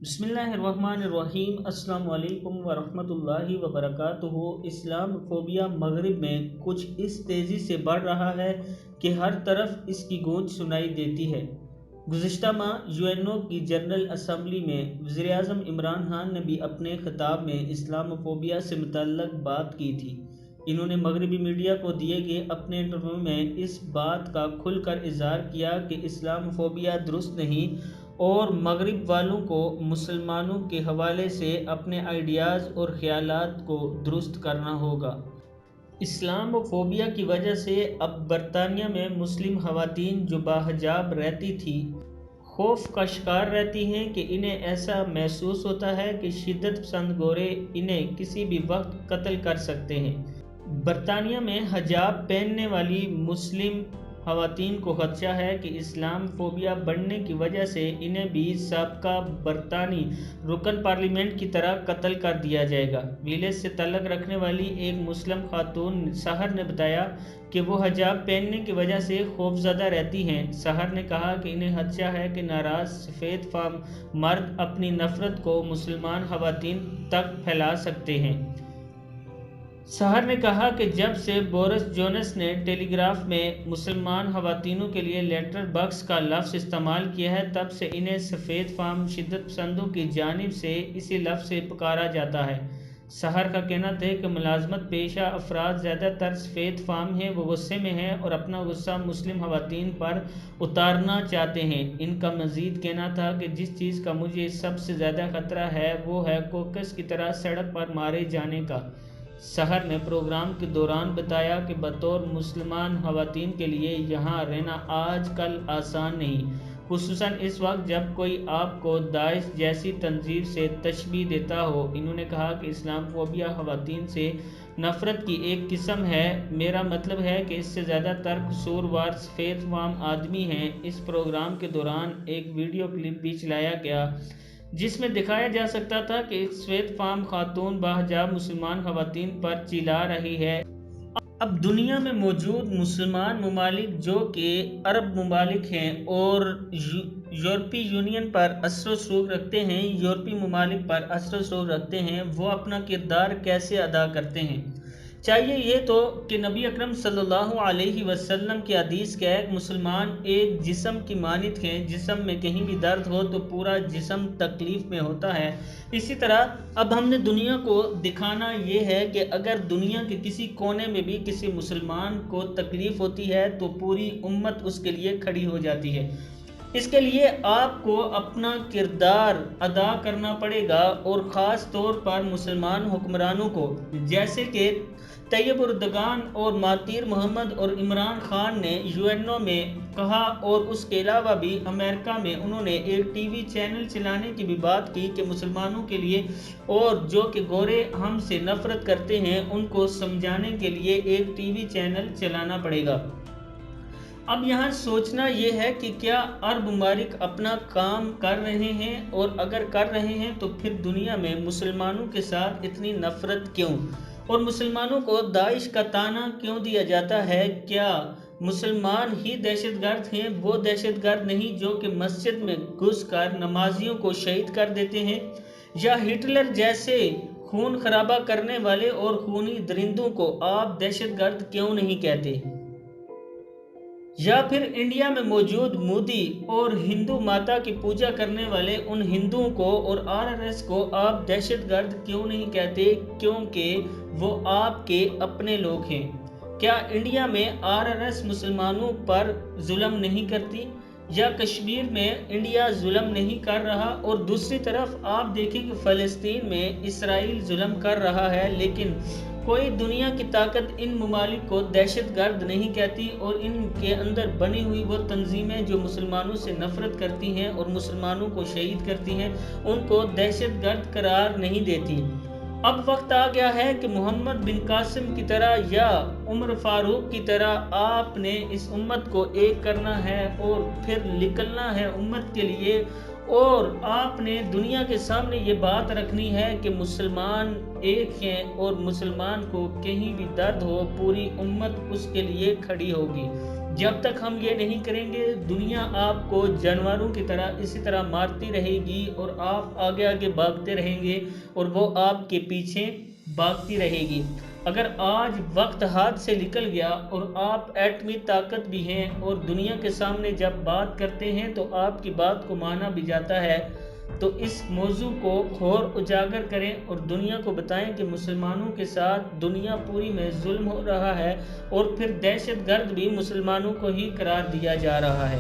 بسم اللہ الرحمن الرحیم۔ السلام علیکم ورحمۃ اللہ وبرکاتہ۔ اسلام فوبیا مغرب میں کچھ اس تیزی سے بڑھ رہا ہے کہ ہر طرف اس کی گونج سنائی دیتی ہے۔ گزشتہ ماہ UN کی جنرل اسمبلی میں وزیر اعظم عمران خان نے بھی اپنے خطاب میں اسلام فوبیا سے متعلق بات کی تھی۔ انہوں نے مغربی میڈیا کو دیے گئے اپنے انٹرویو میں اس بات کا کھل کر اظہار کیا کہ اسلام فوبیا درست نہیں اور مغرب والوں کو مسلمانوں کے حوالے سے اپنے آئیڈیاز اور خیالات کو درست کرنا ہوگا۔ اسلام فوبیا کی وجہ سے اب برطانیہ میں مسلم خواتین جو باحجاب رہتی تھیں خوف کا شکار رہتی ہیں کہ انہیں ایسا محسوس ہوتا ہے کہ شدت پسند گورے انہیں کسی بھی وقت قتل کر سکتے ہیں۔ برطانیہ میں حجاب پہننے والی مسلم خواتین کو خدشہ ہے کہ اسلام فوبیا بڑھنے کی وجہ سے انہیں بھی سابقہ برطانوی رکن پارلیمنٹ کی طرح قتل کر دیا جائے گا۔ ویلز سے تعلق رکھنے والی ایک مسلم خاتون سحر نے بتایا کہ وہ حجاب پہننے کی وجہ سے خوفزدہ رہتی ہیں۔ سحر نے کہا کہ انہیں خدشہ ہے کہ ناراض سفید فام مرد اپنی نفرت کو مسلمان خواتین تک پھیلا سکتے ہیں۔ سحر نے کہا کہ جب سے بورس جونسن نے ٹیلی گراف میں مسلمان خواتینوں کے لیے لیٹر باکس کا لفظ استعمال کیا ہے تب سے انہیں سفید فام شدت پسندوں کی جانب سے اسی لفظ سے پکارا جاتا ہے۔ سحر کا کہنا تھا کہ ملازمت پیشہ افراد زیادہ تر سفید فام ہیں، وہ غصے میں ہیں اور اپنا غصہ مسلم خواتین پر اتارنا چاہتے ہیں۔ ان کا مزید کہنا تھا کہ جس چیز کا مجھے سب سے زیادہ خطرہ ہے وہ ہے کوکس کی طرح سڑک پر مارے جانے کا۔ سحر نے پروگرام کے دوران بتایا کہ بطور مسلمان خواتین کے لیے یہاں رہنا آج کل آسان نہیں، خصوصاً اس وقت جب کوئی آپ کو داعش جیسی تنظیم سے تشبیہ دیتا ہو۔ انہوں نے کہا کہ اسلام فوبیا خواتین سے نفرت کی ایک قسم ہے، میرا مطلب ہے کہ اس سے زیادہ تر قصوروار سفید فام آدمی ہیں۔ اس پروگرام کے دوران ایک ویڈیو کلپ بھی چلایا گیا جس میں دکھایا جا سکتا تھا کہ ایک سفید فام خاتون باحجاب مسلمان خواتین پر چلا رہی ہے۔ اب دنیا میں موجود مسلمان ممالک جو کہ عرب ممالک ہیں اور یورپی یونین پر اثر و رسوخ رکھتے ہیں، یورپی ممالک پر اثر و رسوخ رکھتے ہیں، وہ اپنا کردار کیسے ادا کرتے ہیں؟ چاہیے یہ تو کہ نبی اکرم صلی اللہ علیہ وسلم کی حدیث کہ ایک مسلمان ایک جسم کی مانند ہے، جسم میں کہیں بھی درد ہو تو پورا جسم تکلیف میں ہوتا ہے۔ اسی طرح اب ہم نے دنیا کو دکھانا یہ ہے کہ اگر دنیا کے کسی کونے میں بھی کسی مسلمان کو تکلیف ہوتی ہے تو پوری امت اس کے لیے کھڑی ہو جاتی ہے۔ اس کے لیے آپ کو اپنا کردار ادا کرنا پڑے گا اور خاص طور پر مسلمان حکمرانوں کو، جیسے کہ طیب اردگان اور مہاتیر محمد اور عمران خان نے UN میں کہا، اور اس کے علاوہ بھی امریکہ میں انہوں نے ایک ٹی وی چینل چلانے کی بھی بات کی کہ مسلمانوں کے لیے اور جو کہ گورے ہم سے نفرت کرتے ہیں ان کو سمجھانے کے لیے ایک ٹی وی چینل چلانا پڑے گا۔ اب یہاں سوچنا یہ ہے کہ کیا عرب ممالک اپنا کام کر رہے ہیں، اور اگر کر رہے ہیں تو پھر دنیا میں مسلمانوں کے ساتھ اتنی نفرت کیوں، اور مسلمانوں کو داعش کا طعنہ کیوں دیا جاتا ہے؟ کیا مسلمان ہی دہشت گرد ہیں؟ وہ دہشت گرد نہیں جو کہ مسجد میں گھس کر نمازیوں کو شہید کر دیتے ہیں، یا ہٹلر جیسے خون خرابہ کرنے والے اور خونی درندوں کو آپ دہشت گرد کیوں نہیں کہتے؟ یا پھر انڈیا میں موجود مودی اور ہندو ماتا کی پوجا کرنے والے ان ہندوؤں کو اور RSS کو آپ دہشت گرد کیوں نہیں کہتے؟ کیونکہ وہ آپ کے اپنے لوگ ہیں۔ کیا انڈیا میں RSS مسلمانوں پر ظلم نہیں کرتی؟ یا کشمیر میں انڈیا ظلم نہیں کر رہا؟ اور دوسری طرف آپ دیکھیں کہ فلسطین میں اسرائیل ظلم کر رہا ہے، لیکن کوئی دنیا کی طاقت ان ممالک کو دہشت گرد نہیں کہتی، اور ان کے اندر بنی ہوئی وہ تنظیمیں جو مسلمانوں سے نفرت کرتی ہیں اور مسلمانوں کو شہید کرتی ہیں ان کو دہشت گرد قرار نہیں دیتی۔ اب وقت آ گیا ہے کہ محمد بن قاسم کی طرح یا عمر فاروق کی طرح آپ نے اس امت کو ایک کرنا ہے اور پھر نکلنا ہے امت کے لیے، اور آپ نے دنیا کے سامنے یہ بات رکھنی ہے کہ مسلمان ایک ہیں اور مسلمان کو کہیں بھی درد ہو پوری امت اس کے لیے کھڑی ہوگی۔ جب تک ہم یہ نہیں کریں گے دنیا آپ کو جانوروں کی طرح اسی طرح مارتی رہے گی اور آپ آگے آگے بھاگتے رہیں گے اور وہ آپ کے پیچھے بھاگتی رہے گی۔ اگر آج وقت ہاتھ سے نکل گیا اور آپ ایٹمی طاقت بھی ہیں اور دنیا کے سامنے جب بات کرتے ہیں تو آپ کی بات کو مانا بھی جاتا ہے، تو اس موضوع کو اور اجاگر کریں اور دنیا کو بتائیں کہ مسلمانوں کے ساتھ دنیا پوری میں ظلم ہو رہا ہے اور پھر دہشت گرد بھی مسلمانوں کو ہی قرار دیا جا رہا ہے۔